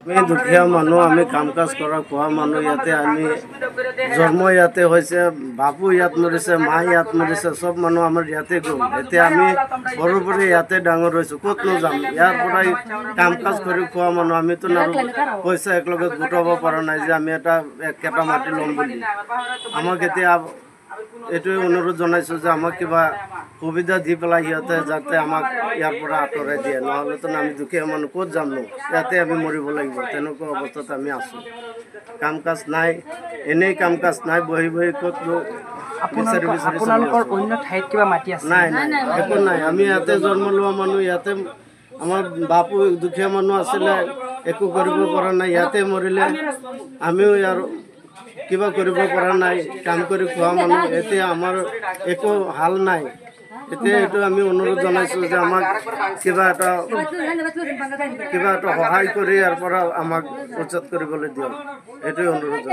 আমি দুখীয়া মানুহ, আমি কাম কাজ কৰা খোৱা মানুহ। ইয়াতে আমি জন্ম ইয়াতে হৈছে, বাপু ইয়াত মৰিছে, মা ইয়াত মৰিছে, চব মানুহ আমাৰ ইয়াতে গ'ল। এতিয়া আমি সৰুৰ পৰা ইয়াতে ডাঙৰ হৈছোঁ, ক'তনো যাম? ইয়াৰ পৰাই কাম কাজ কৰি খোৱা মানুহ। আমিতো আৰু পইচা একলগে গোটাব পৰা নাই যে আমি একেটা মাটি ল'ম বুলি। আমাক এতিয়া এইটোৱে অনুৰোধ জনাইছোঁ যে আমাক কিবা সুবিধা দি পেলাই সিহঁতে যাতে আমাক ইয়াৰ পৰা আঁতৰাই দিয়ে, নহ'লেতো আমি দুখীয়া মানুহ ক'ত যামনো? ইয়াতে আমি মৰিব লাগিব। তেনেকুৱা অৱস্থাত আমি আছোঁ। কাম কাজ নাই, এনেই কাম কাজ নাই, বহি বহি ক'তনো বিচাৰি আপোনালোকৰ অন্য ঠাইত কিবা মাটি আছে? নাই নাই, একো নাই। আমি ইয়াতে জন্ম লোৱা মানুহ, ইয়াতে আমাৰ বাপু দুখীয়া মানুহ আছিলে, একো কৰিব পৰা নাই, ইয়াতে মৰিলে। আমিও ইয়াৰ কিবা কৰিব পৰা নাই, কাম কৰি খোৱা মানুহ। এতিয়া আমাৰ একো হাল নাই। এতিয়া এইটো আমি অনুৰোধ জনাইছোঁ যে আমাক কিবা এটা সহায় কৰি ইয়াৰ পৰা আমাক উচ্ছেদ কৰিবলৈ দিয়ক, এইটোৱে অনুৰোধ।